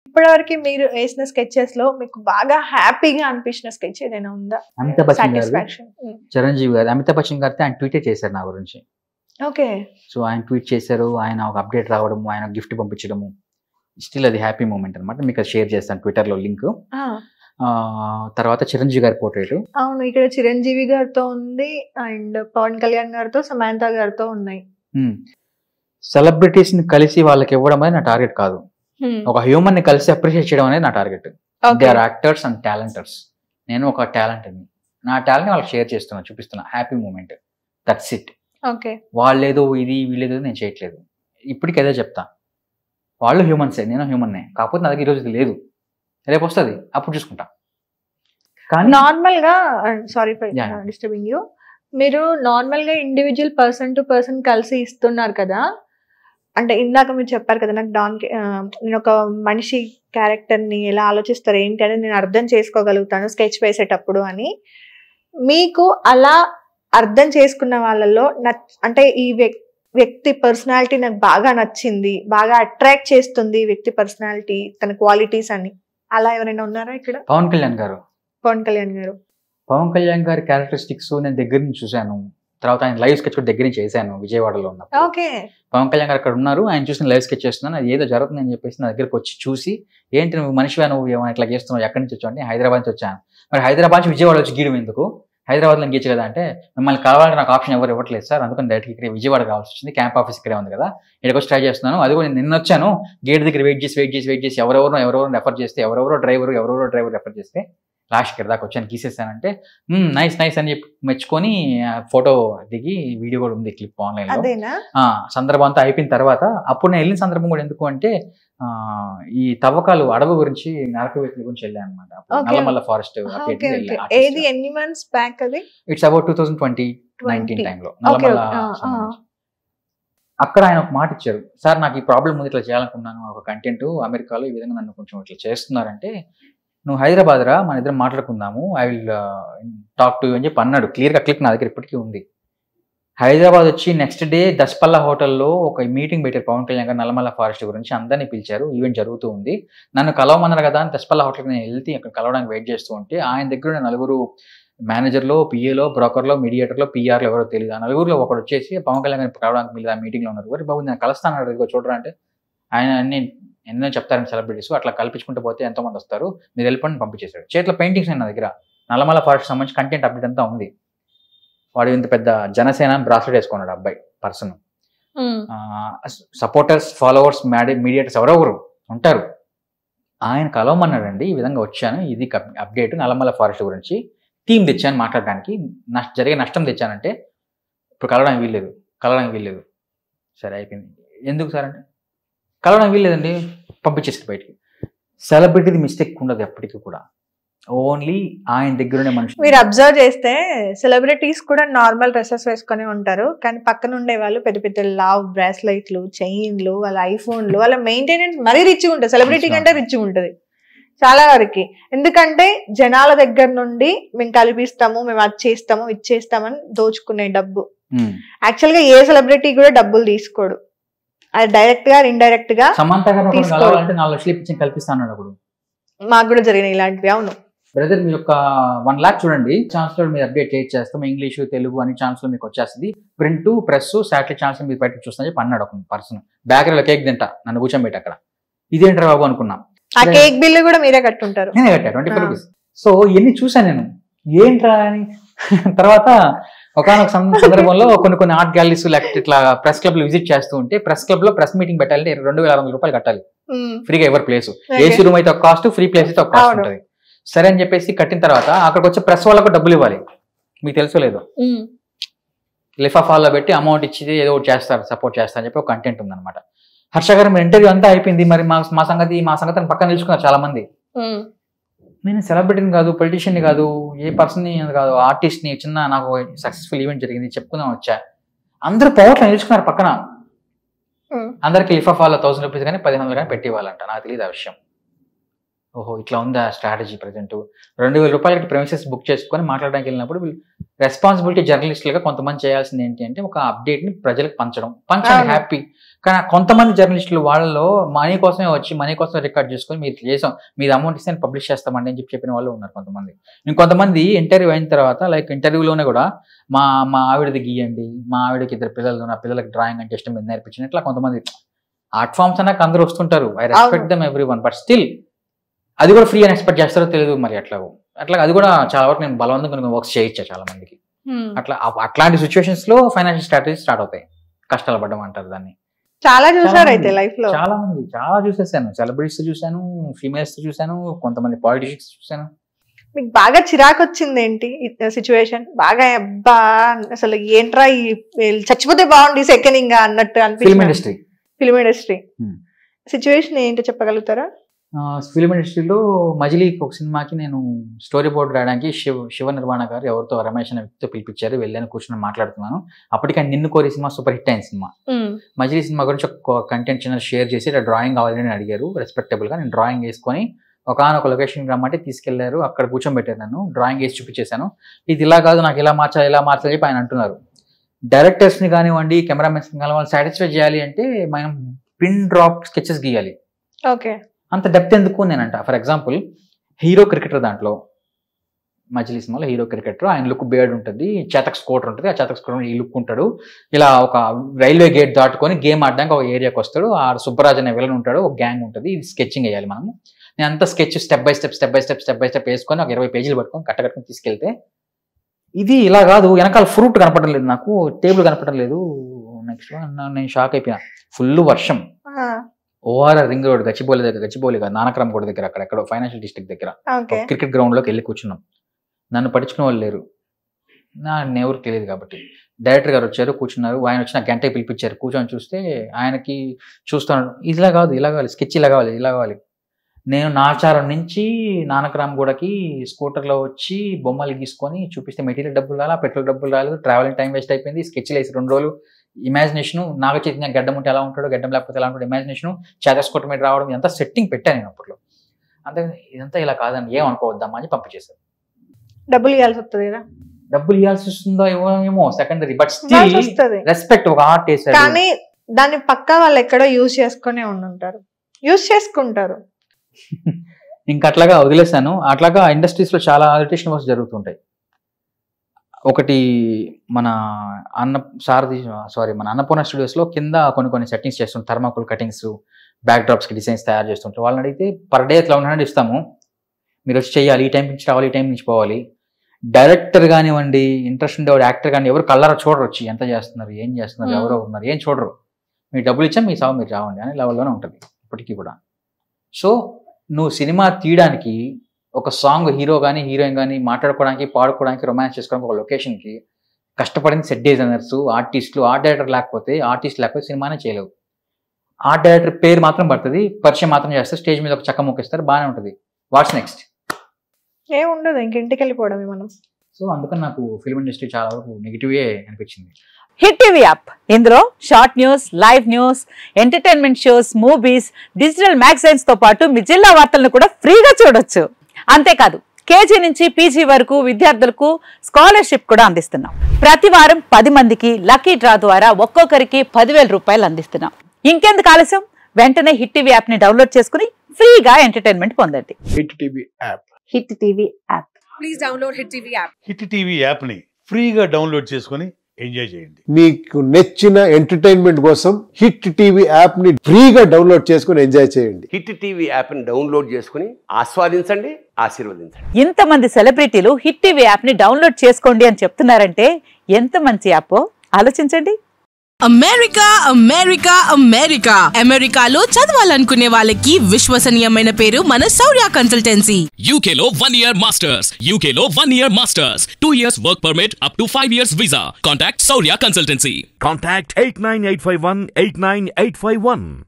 ఇప్పటివరకు మీరు వేసిన స్కెచెస్ లో మీకు బాగా హ్యాపీగా అనిపించిన స్కెచ్ ఏదైనా ఉందా? అమితాబ్ బచ్చన్ గారు, సాటిస్ఫాక్షన్. చిరంజీవి గారు, అమితాబ్ బచ్చన్ గారితో ఆయన ట్వీటే చేశారు నా గురించి. ఓకే. సో ఆయన ట్వీట్ చేశారు, ఆయన ఒక అప్డేట్ రావడము, ఆయన గిఫ్ట్ పంపించడము, స్టిల్ అది హ్యాపీ మూమెంట్ అనమాట. మీకు అది షేర్ చేస్తాను ట్విట్టర్లో లింక్. తర్వాత చిరంజీవి గారి పోర్ట్రేట్. అవును, ఇక్కడ చిరంజీవి గారితో ఉంది అండ్ పవన్ కళ్యాణ్ గారితో, సమాంత గారితో ఉన్నాయి. సెలబ్రిటీస్ ని కలిసి వాళ్ళకి ఇవ్వడం అనేది నా టార్గెట్ కాదు. ఒక హ్యూమన్ ని కలిసి అప్రిషియేట్ చేయడం అనేది నా target. They are actors and talenters. నేను ఒక టాలెంట్ అని, నా టాలెంట్ వాళ్ళకి షేర్ చేస్తున్నా, చూపిస్తున్నా. Happy moment, that's it. వాళ్ళేదో ఇది వీళ్ళేదో నేను చేయట్లేదు. ఇప్పటికి అదే చెప్తా, వాళ్ళు హ్యూమన్సే, నేను హ్యూమన్నే. కాకపోతే నా దగ్గర ఈరోజు లేదు, రేపు వస్తుంది, అప్పుడు చూసుకుంటా. కానీ నార్మల్ గా, సారీ ఫర్ డిస్టర్బింగ్ యూ, మీరు నార్మల్ గా ఇండివిజువల్ పర్సన్ టు పర్సన్ కలిసి ఇస్తున్నారు కదా, అంటే ఇందాక మీరు చెప్పారు కదా నాకు నేను ఒక మనిషి క్యారెక్టర్ ని ఎలా ఆలోచిస్తారు ఏంటి అనేది నేను అర్థం చేసుకోగలుగుతాను స్కెచ్ వేసేటప్పుడు అని. మీకు అలా అర్థం చేసుకున్న వాళ్ళలో అంటే ఈ వ్యక్తి పర్సనాలిటీ నాకు బాగా నచ్చింది, బాగా అట్రాక్ట్ చేస్తుంది వ్యక్తి పర్సనాలిటీ, తన క్వాలిటీస్ అని, అలా ఎవరైనా ఉన్నారా ఇక్కడ? పవన్ కళ్యాణ్ గారు. పవన్ కళ్యాణ్ గారు క్యారెక్టరిస్టిక్స్ నేను దగ్గర నుంచి చూశాను. తర్వాత ఆయన లైవ్ స్కెచ్ కూడా దగ్గర నుంచి చేశాను విజయవాడలో ఉన్నప్పుడు. పవన్ కళ్యాణ్ గారు అక్కడ ఉన్నారు, ఆయన చూసిన లైవ్ స్కెచ్ చేస్తున్నాను. అది ఏదో జరుగుతుంది అని చెప్పేసి నా దగ్గరకు వచ్చి చూసి, ఏంటి నువ్వు మనిషివా, నువ్వు ఏమైనా ఇట్లా చేస్తున్నావు, ఎక్కడి నుంచి వచ్చావు అంటే హైదరాబాద్ నుంచి వచ్చాను. మరి హైదరాబాద్ నుంచి విజయవాడ వచ్చి గీయడం ఎందుకు, హైదరాబాద్లో గీయచ్చు కదా అంటే, మిమ్మల్ని కలవాలంటే నాకు ఆప్షన్ ఎవరు ఇవ్వట్లేదు సార్, అందుకని డైరెక్ట్ ఇక్కడ విజయవాడ కావాల్సి వచ్చింది, క్యాంప్ ఆఫీస్ ఇక్కడే ఉంది కదా, ఇక్కడికి వచ్చి ట్రై చేస్తున్నాను. అది కూడా నేను నిన్న వచ్చాను, గేట్ దగ్గర వెయిట్ చేసి ఎవరెవరో రెఫర్ చేస్తే, ఎవరెవరో డ్రైవర్ రెఫర్ చేస్తే లాస్ట్ ఇక్కడ దాకా వచ్చాను, గీసేసానంటే నైస్ అని చెప్పి మెచ్చుకొని ఫోటో దిగి వీడియో కూడా ఉంది, క్లిప్ ఆన్లైన్లో. సందర్భం అంతా అయిపోయిన తర్వాత అప్పుడు నేను వెళ్ళిన సందర్భం కూడా ఎందుకు అంటే, ఈ తవ్వకాలు అడవి గురించి, నరకవేతల గురించి వెళ్ళాను అనమాట. నల్లమల్ల ఫారెస్ట్. ఇట్స్ అబౌట్ 2019 టైంలో నల్లమల్ల. అక్కడ ఆయన ఒక మాట ఇచ్చారు, సార్ నాకు ఈ ప్రాబ్లం ఉంది, ఇట్లా చేయాలనుకున్నాను ఒక కంటెంట్, అమెరికాలో ఈ విధంగా నన్ను కొంచెం ఇట్లా చేస్తున్నారంటే, నువ్వు హైదరాబాద్ రా, మన ఇద్దరం మాట్లాడుకుందాము, I will talk to you అని చెప్పి అన్నాడు. క్లియర్గా క్లిక్ నా దగ్గర ఇప్పటికీ ఉంది. హైదరాబాద్ వచ్చి నెక్స్ట్ డే దస్పల్లా హోటల్లో ఒక మీటింగ్ పెట్టారు పవన్ కళ్యాణ్ గారు, నల్లమల్ల ఫారెస్ట్ గురించి. అందరినీ పిలిచారు, ఈవెంట్ జరుగుతూ ఉంది. నన్ను కలవమన్నారు కదా అని దస్పల్లా హోటల్కి నేను వెళ్తే అక్కడ కలవడానికి వెయిట్ చేస్తూ ఉంటే, ఆయన దగ్గర నలుగురు మేనేజర్లో, పిఏలో, బ్రోకర్లో, మీడియేటర్లో, పిఆర్లో ఎవరో తెలియదు. ఆ నలుగురిలో ఒకడు వచ్చేసి పవన్ కళ్యాణ్ గారిని కలవడానికి మీరు ఆ మీటింగ్లో ఉన్నారు, మరి బాబు నేను కలుస్తాను ఇదిగో చూడరా అంటే, ఆయన అన్ని ఎన్నో చెప్తారని సెలబ్రిటీస్, అట్లా కల్పించుకుంటూ పోతే ఎంతోమంది వస్తారు, మీరు వెళ్ళిపోండి పంపించేశాడు. చేతిలో పెయింటింగ్స్ నా దగ్గర, నల్లమల్ల ఫారెస్ట్ సంబంధించి కంటెంట్ అప్డేట్ అంతా ఉంది. వాడు ఇంత పెద్ద జనసేన బ్రాస్లెట్ వేసుకున్నాడు అబ్బాయి పర్సన్. సపోర్టర్స్, ఫాలోవర్స్, మీడియేటర్స్ ఎవరెవరు ఉంటారు. ఆయన కలవమన్నాడండి, ఈ విధంగా వచ్చాను, ఇది అప్డేట్ నల్లమల్ల ఫారెస్ట్ గురించి, టీం తెచ్చాను మాట్లాడడానికి, జరిగే నష్టం తెచ్చానంటే, ఇప్పుడు కలవడానికి వీల్లేదు. సరే అయిపోయింది. ఎందుకు సార్ అంటే, కలవడానికి వీల్లేదండి, పంపించేసారు బయటికి. సెలబ్రిటీది మిస్టేక్ ఉండదు ఎప్పటికీ కూడా, ఓన్లీ ఆయన దగ్గరనే మనిషి. మీరు అబ్జర్వ్ చేస్తే సెలబ్రిటీస్ కూడా నార్మల్ డ్రెస్సెస్ వేసుకొని ఉంటారు, కానీ పక్కన ఉండే వాళ్ళు పెద్ద పెద్ద లావ్ బ్రాస్లైట్లు, చైన్లు, వాళ్ళ ఐఫోన్లు, వాళ్ళ మెయింటెనెన్స్ మరీ రిచ్గా ఉంటుంది. సెలబ్రిటీ కంటే రిచ్గా ఉంటుంది చాలా వరకు. ఎందుకంటే జనాల దగ్గర నుండి మేము కల్పిస్తాము, మేము అది చేస్తాము, ఇది చేస్తామని దోచుకునే డబ్బు. యాక్చువల్ గా ఏ సెలబ్రిటీ కూడా డబ్బులు తీసుకోడు, అది డైరెక్ట్ గా ఇండైరెక్ట్ గా. సమంత గారు 4 లక్షలు ఇప్పించి కల్పిస్తాను అప్పుడు, మాకు కూడా జరిగినాయి ఇలాంటివి. అవును బ్రదర్, మీరు ఒక 1 lakh చూడండి, ఛాన్స్ లో మీరు అప్డేట్ చేస్తాం, ఇంగ్లీషు, తెలుగు అన్ని ఛాన్స్ లో మీకు వచ్చేస్తుంది. ప్రింట్, ప్రెస్, శాటిలైట్ ఛాన్స్ మీరు బయటకు చూస్తా చెప్పి అన్నాడు ఒక పర్సన్. బ్యాకరీలో కేక్ తింటా నన్ను కూర్చోబెట్టి అక్కడ, ఇదేంటారు బాబు అనుకున్నాం. ఆ కేక్ బిల్లు కూడా మీరే కట్టుంటారు. నేనే కట్టా 25 రూపీస్. సో ఇవన్నీ చూసాను నేను, ఏంట్రా అని. తర్వాత ఒకనొక సందర్భంలో కొన్ని ఆర్ట్ గ్యాలరీస్ లేకపోతే ఇట్లా ప్రెస్ క్లబ్ విజిట్ చేస్తూ ఉంటే, ప్రెస్ క్లబ్ లో ప్రెస్ మీటింగ్ పెట్టాలంటే 2600 రూపాయలు కట్టాలి ఫ్రీగా, ఎవరి ప్లేస్. ఏసీ రూమ్ అయితే ఒక కాస్ట్, ఫ్రీ ప్లేస్ అయితే ఒక కాస్ట్ ఉంటుంది. సరే అని చెప్పేసి కట్టిన తర్వాత అక్కడికి వచ్చే ప్రెస్ వాళ్ళకు డబ్బులు ఇవ్వాలి, మీకు తెలుసో లేదో. లిఫాఫాల్లో పెట్టి అమౌంట్ ఇచ్చి ఏదో ఒకటి చేస్తారు, సపోర్ట్ చేస్తారు అని చెప్పి ఒక కంటెంట్ ఉందన్నమాట. హర్ష గారు మీ ఇంటర్వ్యూ అంతా అయిపోయింది, మరి మా సంగతి పక్కన నిలుచుకున్నారు చాలా మంది. నేను సెలబ్రిటీని కాదు, పొలిటీషియన్ని కాదు, ఏ పర్సన్ని కాదు, ఆర్టిస్ట్ని, చిన్న నాకు సక్సెస్ఫుల్ ఈవెంట్ జరిగింది చెప్పుకుందాం వచ్చా. అందరూ పవర్లో నిలుచుకున్నారు పక్కన. అందరికి లిఫాఫాలో 1000 రూపీస్ కానీ 1500 కానీ పెట్టి ఇవ్వాలంట, నాకు తెలియదు ఆ విషయం. ఓహో ఇట్లా ఉందా స్ట్రాటజీ ప్రజెంట్. 2,000 రూపాయలకి ప్రెమిసెస్ బుక్ చేసుకొని మాట్లాడడానికి వెళ్ళినప్పుడు రెస్పాన్సిబిలిటీ జర్నలిస్టులుగా కొంతమంది చేయాల్సింది ఏంటి అంటే ఒక అప్డేట్ని ప్రజలకు పంచండి హ్యాపీ. కానీ కొంతమంది జర్నలిస్టులు వాళ్ళలో మనీ కోసమే వచ్చి మనీ కోసం రికార్డ్ చేసుకొని మీరు చేసాం మీది అమౌంట్ ఇస్తే పబ్లిష్ చేస్తామండి అని చెప్పిన వాళ్ళు ఉన్నారు కొంతమంది. ఇంకొంతమంది ఇంటర్వ్యూ అయిన తర్వాత లైక్ ఇంటర్వ్యూలోనే కూడా మా ఆవిడది గీయండి, మా ఆవిడకి 2 పిల్లలు, నా పిల్లలకి డ్రాయింగ్ అంటే ఇష్టం మీద నేర్పించిన ఇట్లా కొంతమంది ఆర్ట్ ఫామ్స్ అన్నాక అందరూ వస్తుంటారు. I respect them everyone. But still అది కూడా ఫ్రీ అని ఎక్స్పెక్ట్ చేస్తారో తెలియదు మరి. అట్లా అది కూడా చాలా వరకు నేను బలవంతంగా వర్క్స్ చేయించా చాలా మందికి. అట్లాంటి సిచ్యువేషన్స్ లో ఫైనాన్షియల్ స్ట్రాటజీ స్టార్ట్ అవుతాయి. కష్టాలు పడ్డం అంటారు దాన్ని. చాలా చూసారు అయితే లైఫ్ లో. చాలా మంది చాలా చూసేసాను. సెలబ్రిటీస్ చూసాను, ఫీమేల్స్ చూసాను, కొంతమంది పాలిటిషియన్స్ చూసాను. మీకు బాగా చిరాకు వచ్చింది ఏంటి సిచ్యువేషన్? బాగా అబ్బా అసలు ఏంట్రా చచ్చిపోతే బాగుంది సెకండ్ అన్నట్టు అనిపించింది. ఫిల్మ్ ఇండస్ట్రీ సిచ్యువేషన్ ఏంటో చెప్పగలుగుతారా? ఫిల్మ్ ఇండస్ట్రీలో మజిలీకి ఒక సినిమాకి నేను స్టోరీ బోర్డ్ రాయడానికి శివ నిర్మాణ గారు ఎవరితో రమేష్ అనే వ్యక్తితో పిలిపించారు. వెళ్ళాను, కూర్చొని మాట్లాడుతున్నాను. అప్పటికి నిన్ను కోరి సినిమా సూపర్ హిట్ అయిన సినిమా. మజిలీ సినిమా గురించి ఒక కంటెంట్ ఛానల్ షేర్ చేసి డ్రాయింగ్ కావాలని అడిగారు రెస్పెక్టబుల్ గా. నేను డ్రాయింగ్ వేసుకొని ఒకనొక లొకేషన్కి రమ్మంటే తీసుకెళ్లారు. అక్కడ కూర్చోబెట్టారు నన్ను. డ్రాయింగ్ వేసి చూపించేశాను. ఇది ఇలా కాదు, నాకు ఇలా మార్చాలి చెప్పి ఆయన అంటున్నారు. డైరెక్టర్స్ని కానివ్వండి, కెమెరామెన్స్ని కానివ్వండి సాటిస్ఫై చేయాలి అంటే మనం పిన్ డ్రాప్ స్కెచెస్ గీయాలి. ఓకే, అంత డెప్త్ ఎందుకు నేనంట. ఫర్ ఎగ్జాంపుల్ హీరో క్రికెటర్, దాంట్లో మజిలీ సినిమాలో హీరో క్రికెటర్, ఆయన లుక్ బేర్డ్ ఉంటుంది, చేతక్ స్కూటర్ ఉంటుంది. ఆ చేతక్ స్కూటర్ ఈ లుక్ ఉంటాడు. ఇలా ఒక రైల్వే గేట్ దాటుకొని గేమ్ ఆడడానికి ఒక ఏరియాకి వస్తాడు. ఆ సుబ్బరాజ్ అనే విలన్ ఉంటాడు, ఒక గ్యాంగ్ ఉంటుంది. ఇది స్కెచింగ్ వేయాలి మనము. నేను అంతా స్కెచ్ స్టెప్ బై స్టెప్ వేసుకొని ఒక 20 పేజీలు పట్టుకొని కట్టకట్టుకొని తీసుకెళ్తే ఇది ఇలా కాదు, వెనకాల ఫ్రూట్ కనపడడం లేదు, నాకు టేబుల్ కనపడడం లేదు. నెక్స్ట్ నేను షాక్ అయిపోయినా. ఫుల్ వర్షం, ఓఆర్ఆర్ రింగ్ రోడ్, గచ్చిబౌలి కాదు, నానక్రామ్ గూడ దగ్గర, అక్కడెక్కడో ఫైనాన్షియల్ డిస్ట్రిక్ట్ దగ్గర క్రికెట్ గ్రౌండ్ లోకి వెళ్ళి కూర్చున్నాం. నన్ను పట్టించుకునే వాళ్ళు లేరు, ఎవరికి తెలియదు కాబట్టి. డైరెక్టర్ గారు వచ్చారు, కూర్చున్నారు. ఆయన వచ్చి నాకు గంటకి పిలిపించారు. కూర్చొని చూస్తే ఆయనకి చూస్తున్నాడు, ఇలా కాదు, ఇలా కావాలి, స్కెచ్ ఇలా కావాలి. నేను నాచారం నుంచి నానక్రామ్ గూడకి స్కూటర్లో వచ్చి బొమ్మలు గీసుకొని చూపిస్తే మెటీరియల్ డబ్బులు రాలా, పెట్రోల్ డబ్బులు రాలేదు, ట్రావెలింగ్ టైం వేస్ట్ అయిపోయింది. స్కెచ్లు వేసి 2 రోజులు ఇమాజినేషన్, నాగ చైతన్య గడ్డం ఉంటే ఎలా ఉంటాడో, గడ్డం లేకపోతే ఎలా ఉంటాడు ఇమాజినేషన్, చేతస్కోట మీద రావడం, ఇదంతా సెట్టింగ్ పెట్టాను నేను అప్పట్లో. అంతే, ఇదంతా ఇలా కాదని ఏమనుకోవద్దామా అని పంపించేశారు. డబ్బులు ఇవ్వాల్సి వస్తుంది కదా? డబ్బులు ఇవ్వాల్సి వస్తుందో ఏమో సెకండరీ, బట్ స్టిల్ రెస్పెక్ట్. ఒక ఆర్ట్ వేసారు, కానీ దాన్ని పక్కా వాళ్ళు ఎక్కడో యూజ్ చేసుకుంటారు. ఇంకా అట్లాగా వదిలేశాను. అట్లాగా ఇండస్ట్రీస్ లో చాలా ఆడిటేషన్ వర్క్స్ జరుగుతుంటాయి. ఒకటి మన అన్నపూర్ణ స్టూడియోస్ లో కింద కొన్ని సెట్టింగ్స్ చేస్తుంటారు. థర్మాకోల్ కటింగ్స్, బ్యాక్ డ్రాప్స్ కి డిజైన్స్ తయారు చేస్తుంటారు. వాళ్ళని అడిగితే పర్ డే 1,100 ఇస్తాము, మీరు వచ్చి చేయాలి, ఈ టైం నుంచి రావాలి, ఈ టైం నుంచి పోవాలి. డైరెక్టర్ కానివ్వండి, ఇంట్రెస్ట్ ఉండేవాడు యాక్టర్ కానీ ఎవరు కళ్ళరా చూడరు, వచ్చి ఎంత చేస్తున్నారు, ఏం చేస్తున్నారు, ఎవరో ఉన్నారు, ఏం చూడరు. మీరు డబ్బులు ఇచ్చాం, మీ సాగు మీరు రావండి అనే లెవెల్లోనే ఉంటుంది ఇప్పటికీ కూడా. సో నువ్వు సినిమా తీయడానికి ఒక సాంగ్ హీరో కానీ హీరోయిన్ కానీ మాట్లాడుకోవడానికి, పాడుకోవడానికి, రొమాన్స్ చేసుకోవడానికి ఒక లొకేషన్కి కష్టపడింది సెట్ డిజైనర్స్, ఆర్టిస్టులు. ఆర్ట్ డైరెక్టర్ లేకపోతే, ఆర్టిస్ట్ లేకపోతే సినిమానే చేయలేవు. ఆర్ట్ డైరెక్టర్ పేరు మాత్రం పడుతుంది, పరిచయం మాత్రం చేస్తారు, స్టేజ్ మీద ఒక చక్క మొక్కిస్తారు, బాగానే ఉంటుంది. What's next? ఏముండదు, ఇంటికి వెళ్ళిపోవడమే మనం. సో అందుకని నాకు ఫిల్మ్ ఇండస్ట్రీ చాలా వరకు నెగిటివే అనిపించింది. హిట్ టీవీ యాప్, ఇందులో short news, live news, entertainment shows, movies, digital magazines తో పాటు మీ జిల్లా వార్తలను కూడా ఫ్రీగా చూడొచ్చు. అంతేకాదు, కేజీ నుంచి పీజీ వరకు విద్యార్థులకు స్కాలర్షిప్ కూడా అందిస్తున్నాం. ప్రతి వారం 10 మందికి లక్కీ డ్రా ద్వారా ఒక్కొక్కరికి 10,000 రూపాయలు అందిస్తున్నాం. ఇంకెందుకు ఆలస్యం, వెంటనే హిట్ టీవీ యాప్ ని డౌన్లోడ్ చేసుకుని ఫ్రీగా ఎంటర్టైన్మెంట్ పొందండి. Hit TV app. Hit TV app. Please download hit TV app. Hit TV app ని ఫ్రీగా డౌన్లోడ్ చేసుకుని ఎంజాయ్ చేయండి. మీకు నచ్చిన ఎంటర్టైన్మెంట్ కోసం హిట్ టీవీ యాప్ ని ఫ్రీగా డౌన్లోడ్ చేసుకుని ఎంజాయ్ చేయండి. హిట్ టీవీ యాప్ ని డౌన్లోడ్ చేసుకుని ఆస్వాదించండి, ఆశీర్వదించండి. ఇంతమంది సెలబ్రిటీలు హిట్ టీవీ యాప్ ని డౌన్లోడ్ చేసుకోండి అని చెప్తున్నారంటే ఎంత మంచి యాప్ ఆలోచించండి. అమెరికాలో చదవాలనుకునే వాళ్ళకి విశ్వసనీయమైన పేరు మన శౌర్య కన్సల్టెన్సీ. UK లో 1 year masters, 2 years work permit up to 5 years visa. Contact Saurya Consultancy. Contact 89851 89851.